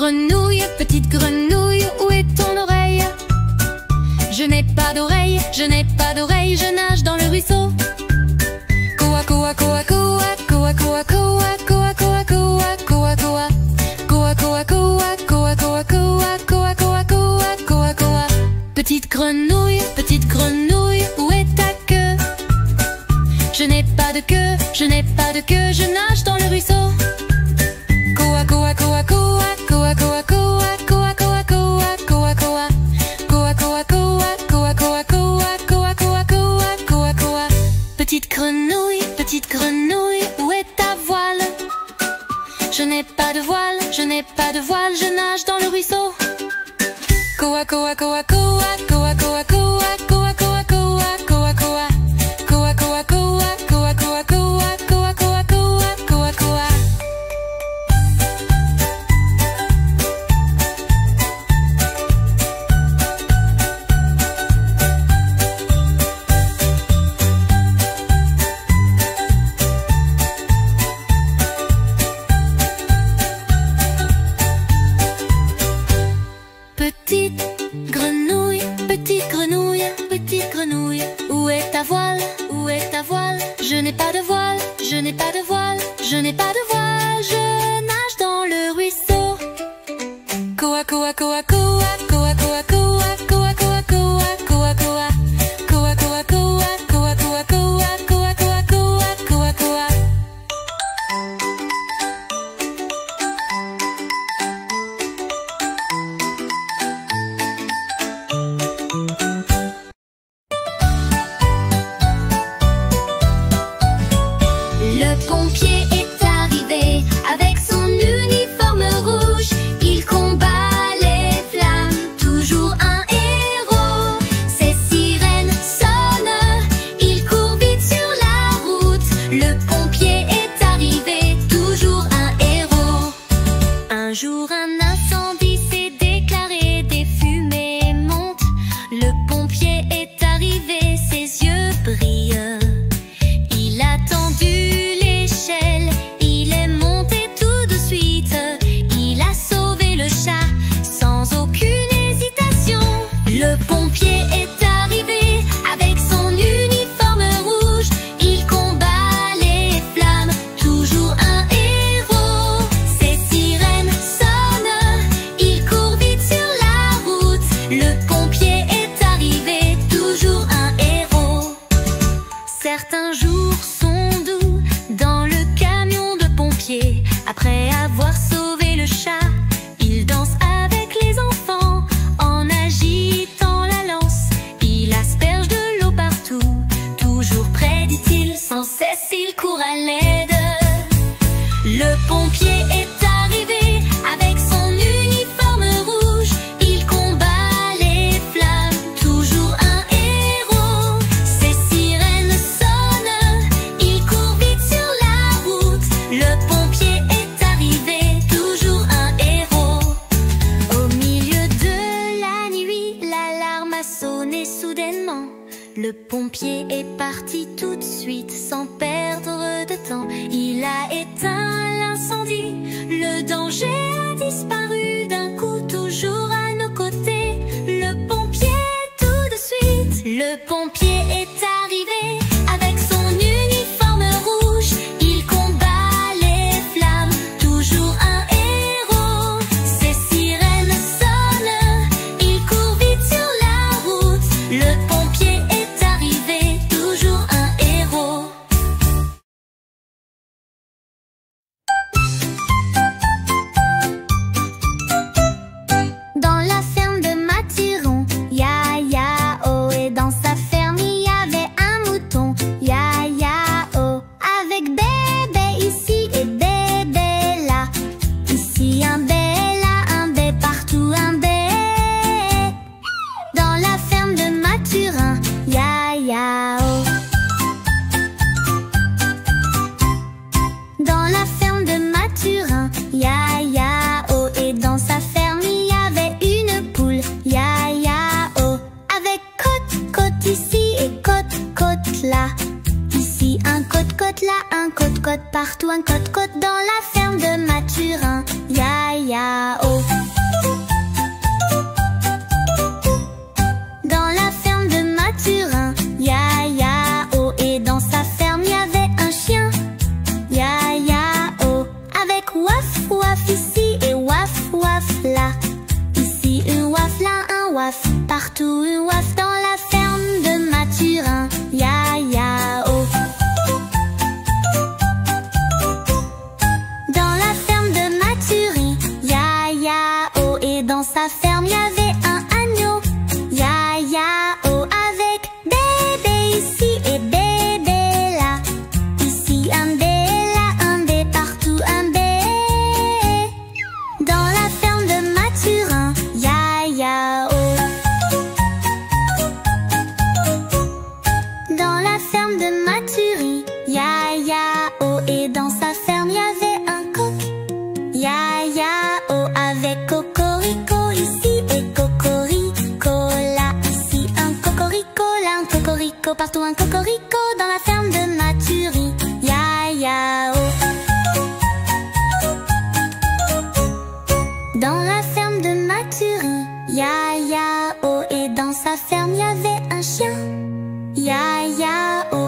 grenouille, où est ton oreille? Je n'ai pas d'oreille, je n'ai pas d'oreille, je nage dans le ruisseau. Koa koa koa koa, koa koa koa, koa koa koa, koa koa. Koa koa koa, koa koa koa, koa koa koa, koa koa. Petite grenouille, où est ta queue? Je n'ai pas de queue, je n'ai pas de queue, je nage dans le ruisseau. Koa koa koa koa, koa koa koa, koa koa koa, koa koa. Koa koa koa, koa koa koa, koa koa koa, koa koa. Petite grenouille, où est ta voile? Je n'ai pas de voile, je n'ai pas de voile, je nage dans le ruisseau. Koa koa koa koa, koa koa koa, koa koa koa, koa koa. Koa koa koa, koa koa koa, koa koa koa, koa koa. Petite grenouille, où est ta voile? Où est ta voile? Je n'ai pas de voile, je n'ai pas de voile, je n'ai pas de voile, je nage dans le ruisseau. Koa koa koa koa, koa koa koa, koa koa koa, koa koa. Koa koa koa, koa koa koa, koa koa koa, koa koa. Le pompier est arrivé avec son uniforme rouge. Il combat les flammes, toujours un héros. Ses sirènes sonnent, il court vite sur la route. Le pompier est arrivé, toujours un héros. Un jour un incendie s'est déclaré, des fumées montent. Le pompier est arrivé, ses yeux brillent. Il a tendu l'échelle, il est monté tout de suite. Il a sauvé le chat sans aucune hésitation. Le pompier est arrivé avec son uniforme rouge. Il combat les flammes, toujours un héros. Ses sirènes sonnent, il court vite sur la route. Le pompier est arrivé, toujours un héros. Certains jours sont doux dans le camion de pompiers. Après avoir sauvé le chat, il danse avec les enfants en agitant la lance. Il asperge de l'eau partout, toujours prêt, dit-il, sans cesse il court à l'aide. Le pompier est arrivé avec son uniforme rouge. Il combat les flammes, toujours un héros. Ses sirènes sonnent, il court vite sur la route. Le pompier est arrivé, toujours un héros. Au milieu de la nuit, l'alarme a sonné soudainement. Le pompier est parti tout de suite sans perdre de temps. Il a éteint l'incendie, le danger a disparu d'un coup, toujours à nos côtés. Le pompier tout de suite, le pompier est arrivé avec son uniforme rouge. Il combat les flammes, toujours un héros. Ses sirènes sonnent, il court vite sur la route. Le pompier est arrivé, toujours un héros. Dans la ferme de Mathurin, ya ya oh, et dans sa ferme il y avait un mouton, ya ya oh, avec bébé ici et bébé là. Ici un bé, là un bé, partout un bé. Dans la ferme de Mathurin, ya ya oh. Dans la ferme de Mathurin, ya ya oh, et dans sa ferme il y avait une poule, ya ya oh, avec côte ici et côte là. Ici un côte là, un côte partout, un côte dans la ferme de Mathurin, ya ya oh. Dans la ferme de Mathurin, ya ya oh. Et dans sa ferme, y avait un chien, ya ya oh. Avec waf waf ici et waf waf là. Ici une waf, là un waf, partout une waf dans la ferme de Mathurin, ya ya oh. Dans la ferme de Mathurin, ya ya oh. Et dans sa ferme, y avait un agneau, ya ya oh. Avec bébé ici et bébé là. Ici un bé, là un bé, partout un bé. Dans la ferme de Mathurin, ya ya oh. Dans la ferme de Mathurin, ya ya oh. Et dans sa ferme, y avait un coq, ya ya oh. Avec cocorico ici et cocorico là. Ici un cocorico, là un cocorico, partout un cocorico. Dans la ferme de Mathurin, ya ya oh. Dans la ferme de Mathurin, ya ya oh. Et dans sa ferme, y avait un chien, ya ya oh.